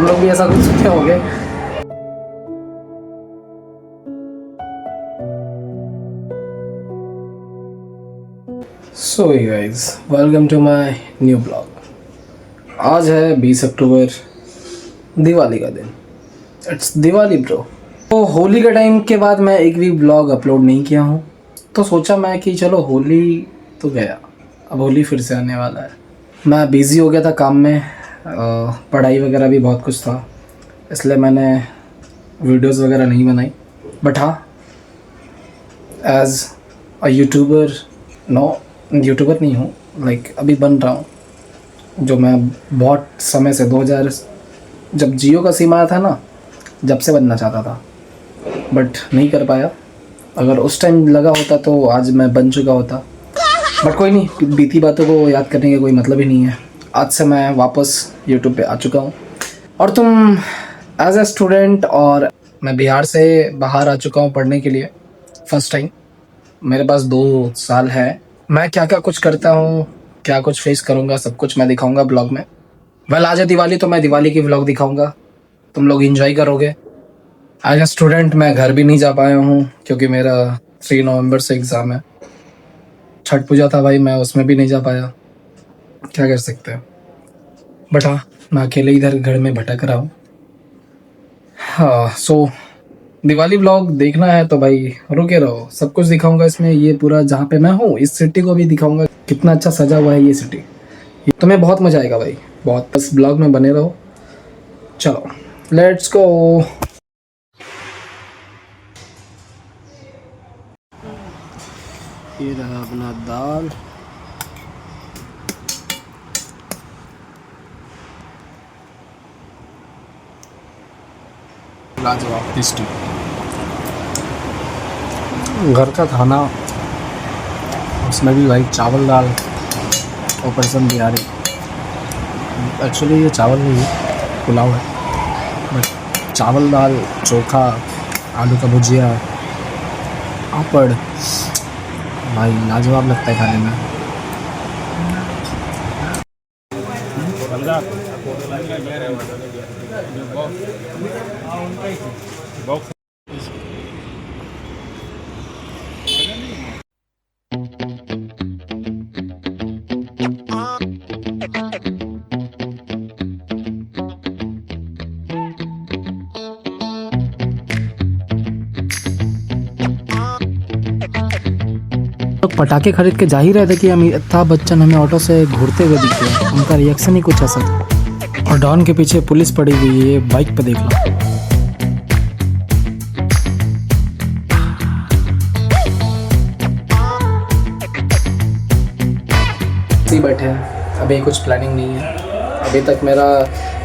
तुम लोग भी ऐसा कुछ सुने होंगे। So guys, welcome to my new blog. आज है 20 अक्टूबर, दिवाली का दिन। It's Diwali bro. तो होली के टाइम के बाद मैं एक भी ब्लॉग अपलोड नहीं किया हूँ, तो सोचा मैं कि चलो होली तो गया, अब होली फिर से आने वाला है। मैं बिज़ी हो गया था काम में, पढ़ाई वगैरह भी बहुत कुछ था, इसलिए मैंने वीडियोस वगैरह नहीं बनाई। बट हाँ, as a YouTuber, no YouTuber नहीं हूँ, लाइक अभी बन रहा हूँ, जो मैं बहुत समय से 2000 जब जियो का सिम आया था ना, जब से बनना चाहता था, बट नहीं कर पाया। अगर उस टाइम लगा होता तो आज मैं बन चुका होता। बट कोई नहीं, बीती बातों को याद करने का कोई मतलब ही नहीं है। आज से मैं वापस यूट्यूब पे आ चुका हूँ। और तुम एज ए स्टूडेंट, और मैं बिहार से बाहर आ चुका हूँ पढ़ने के लिए फर्स्ट टाइम। मेरे पास 2 साल है। मैं क्या क्या कुछ करता हूँ, क्या कुछ फेस करूँगा, सब कुछ मैं दिखाऊँगा ब्लॉग में। वेल, आज है दिवाली तो मैं दिवाली की व्लॉग दिखाऊँगा, तुम लोग एंजॉय करोगे। एज ए स्टूडेंट मैं घर भी नहीं जा पाया हूँ क्योंकि मेरा 3 नवंबर से एग्ज़ाम है। छठ पूजा था भाई, मैं उसमें भी नहीं जा पाया, क्या कर सकते हैं। बट हाँ, मैं अकेले इधर घर में भटक रहा हूँ। हाँ, सो दिवाली व्लॉग देखना है तो भाई रुके रहो, सब कुछ दिखाऊंगा इसमें। ये पूरा जहाँ पे मैं हूँ, इस सिटी को भी दिखाऊंगा, कितना अच्छा सजा हुआ है ये सिटी। तुम्हें बहुत मजा आएगा भाई, बहुत। बस ब्लॉग में बने रहो। चलो लेट्स गो। ये रहा अपना दाल, लाजवाब टेस्टी घर का खाना, उसमें भी भाई चावल दाल, ऊपर से बिहारी। एक्चुअली ये चावल नहीं है, पुलाव है, बट चावल दाल, चोखा, आलू का भुजिया, पापड़, भाई लाजवाब लगता है खाने में। लोग पटाखे खरीद के जा ही रहे थे कि अमिताभ बच्चन हमें ऑटो से घूरते हुए दिखे। उनका रिएक्शन ही कुछ ऐसा था। और डॉन के पीछे पुलिस पड़ी हुई है, ये बाइक पे देख लो। बैठे हैं, अभी कुछ प्लानिंग नहीं है। अभी तक मेरा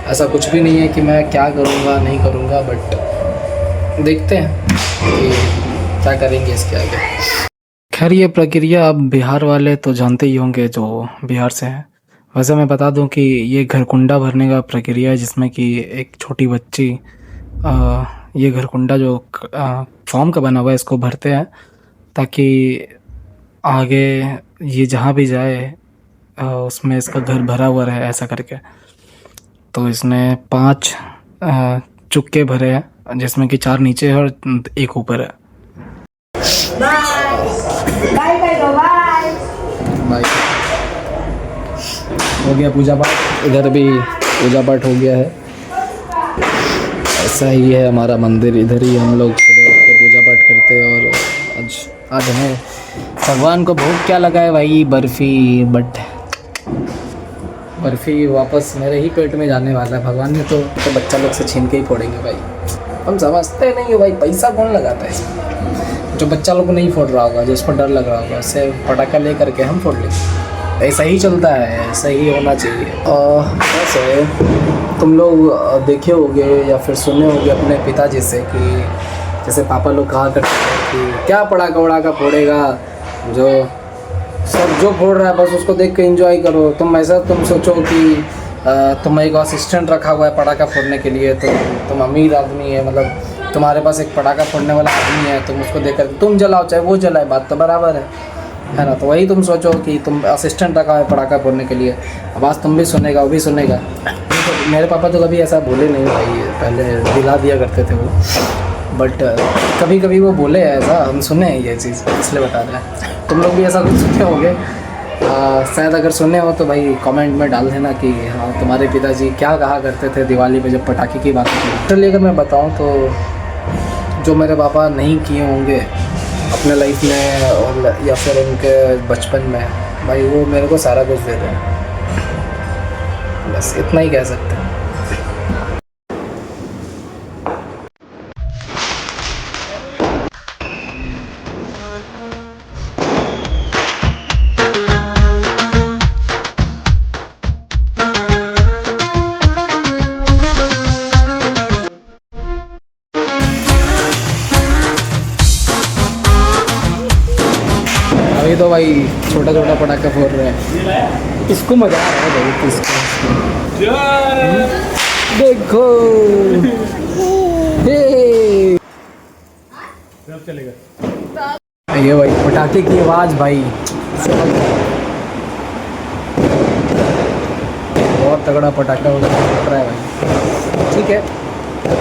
ऐसा कुछ भी नहीं है कि मैं क्या करूँगा नहीं करूँगा, बट देखते हैं कि क्या करेंगे इसके आगे। खैर, ये प्रक्रिया अब बिहार वाले तो जानते ही होंगे जो बिहार से हैं। वैसे मैं बता दूं कि ये घरकुंडा भरने का प्रक्रिया है, जिसमें कि एक छोटी बच्ची ये घरकुंडा जो फॉर्म का बना हुआ है, इसको भरते हैं ताकि आगे ये जहाँ भी जाए उसमें इसका घर भरा हुआ रहे, ऐसा करके। तो इसने 5 चुक्के भरे हैं, जिसमें कि 4 नीचे है और 1 ऊपर है। बाय। हो गया पूजा पाठ, इधर भी पूजा पाठ हो गया है। ऐसा ही है हमारा मंदिर, इधर ही हम लोग सुबह उठ के पूजा पाठ करते हैं। और आज हमें भगवान को भोग क्या लगा है भाई, बर्फ़ी। बट बर्फ़ी वापस मेरे ही पेट में जाने वाला है। भगवान ने तो बच्चा लोग से छीन के ही फोड़ेंगे भाई। हम समझते नहीं हो भाई, पैसा कौन लगाता है इसमें। जो बच्चा लोग को नहीं फोड़ रहा होगा, जिस पर डर लग रहा होगा, उससे पटाखा ले करके हम फोड़ लेंगे। ऐसा ही चलता है, ऐसा ही होना चाहिए। वैसे तुम लोग देखे होंगे या फिर सुने होंगे अपने पिताजी से कि जैसे पापा लोग कहा करते हैं कि क्या पटाखा वड़ाखा फोड़ेगा, जो सब जो फोड़ रहा है बस उसको देख के एंजॉय करो। तुम सोचो कि तुम एक असिस्टेंट रखा हुआ है पटाखा फोड़ने के लिए, तो तुम अमीर आदमी है, मतलब तुम्हारे पास एक पटाखा फोड़ने वाला आदमी है, तुम उसको देख कर तुम जलाओ चाहे वो जलाए, बात तो बराबर है ना। तो वही तुम सोचो कि तुम असिस्टेंट रखा है पटाखा फोड़ने के लिए, आवाज़ तुम भी सुनेगा, वो भी सुनेगा। मेरे पापा तो कभी ऐसा बोले नहीं भाई, पहले दिला दिया करते थे वो, बट कभी कभी वो बोले ऐसा, हम सुने हैं ये चीज़, इसलिए बता रहे हैं। तुम लोग भी ऐसा कुछ सुने होंगे शायद, अगर सुने हो तो भाई कमेंट में डाल देना कि हाँ तुम्हारे पिताजी क्या कहा करते थे दिवाली पे जब पटाखे की बात होती। चलिए अगर मैं बताऊँ तो जो मेरे पापा नहीं किए होंगे अपने लाइफ में और या फिर उनके बचपन में, भाई वो मेरे को सारा कुछ दे रहे हैं, बस इतना ही कह सकते हैं। अभी तो भाई छोटा छोटा पटाखा फोड़ रहे हैं, इसको मजा आ रहा है भाई, इसको देखो चलेगा ये भाई पटाखे की आवाज़ भाई, बहुत तगड़ा पटाखा फट रहा है भाई। ठीक है,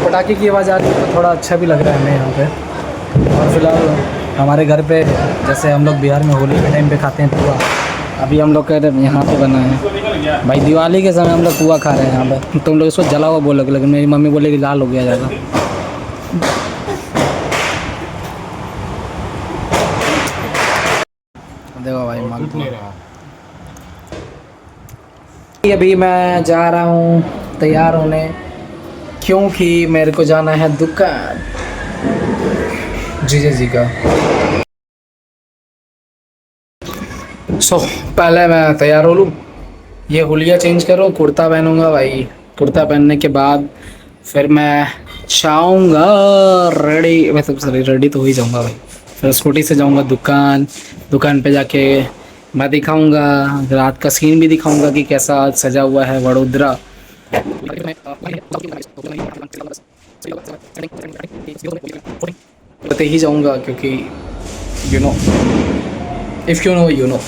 पटाखे की आवाज़ आ रही है तो थोड़ा अच्छा भी लग रहा है हमें यहाँ पे। और फिलहाल हमारे घर पे जैसे हम लोग बिहार में होली के टाइम पे खाते हैं पुआ, अभी हम लोग का यहाँ पे बना है भाई, दिवाली के समय हम लोग पुआ खा रहे हैं यहाँ पे। तुम लोग इसको जला हुआ बोलोगे, लेकिन मेरी मम्मी बोलेगी लाल हो गया ज़्यादा। देखो भाई मालपुआ, अभी मैं जा रहा हूँ तैयार होने, क्योंकि मेरे को जाना है दुकान जीजा जी का। पहले मैं तैयार हो लूँ, ये हुलिया चेंज करूँ, कुर्ता पहनूंगा भाई, कुर्ता पहनने के बाद फिर मैं जाऊँगा रेडी, वैसे सॉरी रेडी तो हो ही जाऊँगा भाई, फिर स्कूटी से जाऊँगा दुकान, दुकान पे जाके मैं दिखाऊँगा रात का सीन भी दिखाऊँगा कि कैसा सजा हुआ है वडोदरा। बताते ही जाऊँगा क्योंकि you know, if you know you know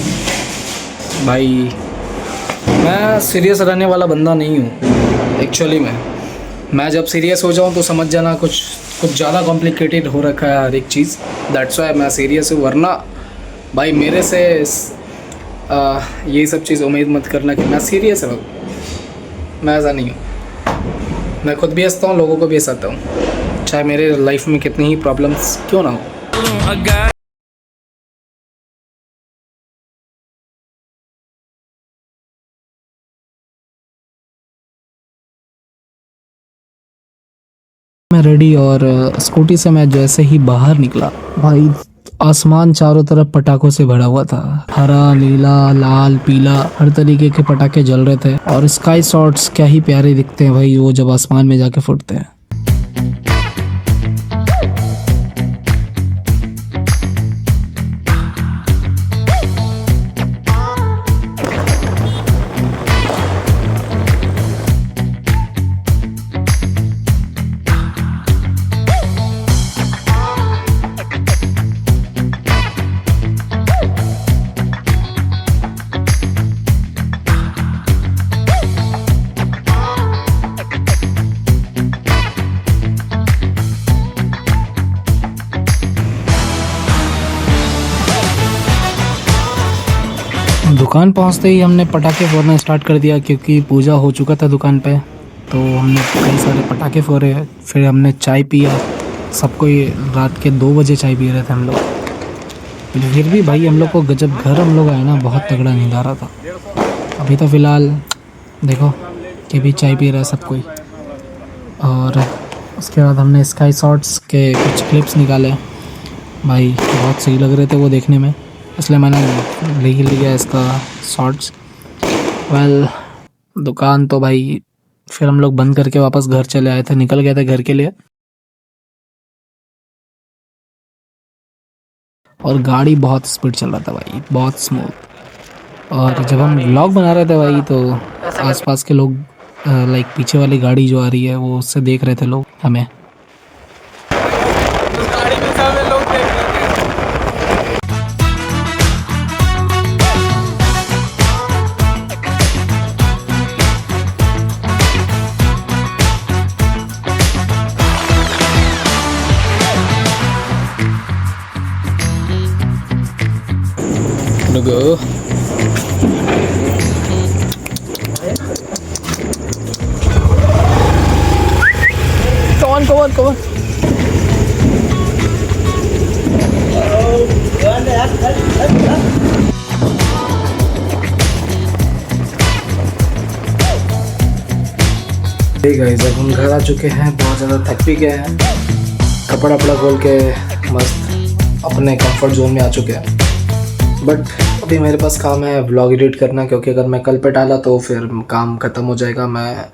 भाई, मैं सीरियस रहने वाला बंदा नहीं हूँ एक्चुअली में। मैं जब सीरियस हो जाऊँ तो समझ जाना कुछ ज़्यादा कॉम्प्लिकेटेड हो रखा है हर एक चीज़, दैट्स वाई मैं सीरियस हूँ। वरना भाई मेरे से ये सब चीज़ उम्मीद मत करना कि मैं सीरियस रहूँ, मैं ऐसा नहीं हूँ। मैं खुद भी हंसता हूँ, लोगों को भी हंसाता हूँ, चाहे मेरे लाइफ में कितनी ही प्रॉब्लम्स क्यों ना हो। मैं रेडी, और स्कूटी से मैं जैसे ही बाहर निकला भाई, आसमान चारों तरफ पटाखों से भरा हुआ था, हरा नीला लाल पीला हर तरीके के पटाखे जल रहे थे। और स्काई शॉट्स क्या ही प्यारे दिखते हैं भाई वो जब आसमान में जाके फूटते हैं। दुकान पहुंचते ही हमने पटाखे फोड़ना स्टार्ट कर दिया, क्योंकि पूजा हो चुका था दुकान पे, तो हमने कई सारे पटाखे फोड़े। फिर हमने चाय पिया, सबको रात के 2 बजे चाय पी रहे थे हम लोग। फिर भी भाई हम लोग को जब घर हम लोग आए ना, बहुत तगड़ा नींद आ रहा था। अभी तो फ़िलहाल देखो कि भी चाय पी रहा है सब कोई। और उसके बाद हमने स्काई शॉट्स के कुछ क्लिप्स निकाले भाई, बहुत सही लग रहे थे वो देखने में, इसलिए मैंने ले ही लिया इसका शॉर्ट्स। वेल दुकान तो भाई फिर हम लोग बंद करके वापस घर चले आए थे, निकल गए थे घर के लिए। और गाड़ी बहुत स्पीड चल रहा था भाई, बहुत स्मूथ। और जब हम व्लॉग बना रहे थे भाई तो आसपास के लोग लाइक पीछे वाली गाड़ी जो आ रही है वो उससे देख रहे थे लोग हमें। to go. Come on. Hey guys, अब हम घर आ चुके हैं, बहुत ज़्यादा थक भी गए हैं, कपड़ा वपड़ा खोल के मस्त अपने कंफर्ट जोन में आ चुके हैं। बट अभी मेरे पास काम है व्लॉग एडिट करना, क्योंकि अगर मैं कल पे डाला तो फिर काम ख़त्म हो जाएगा, मैं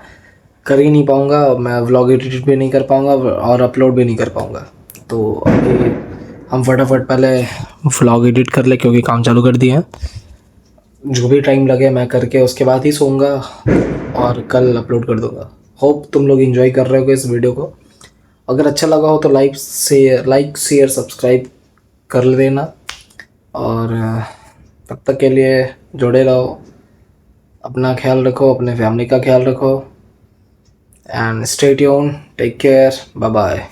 कर ही नहीं पाऊँगा, मैं व्लॉग एडिट भी नहीं कर पाऊँगा और अपलोड भी नहीं कर पाऊँगा। तो अभी हम फटाफट पहले व्लॉग एडिट कर ले, क्योंकि काम चालू कर दिए हैं। जो भी टाइम लगे मैं करके उसके बाद ही सोऊंगा और कल अपलोड कर दूंगा। होप तुम लोग एंजॉय कर रहे हो इस वीडियो को। अगर अच्छा लगा हो तो लाइक शेयर सब्सक्राइब कर देना, और तब तक के लिए जुड़े रहो। अपना ख्याल रखो, अपने फैमिली का ख्याल रखो, and stay tuned, take care, bye bye.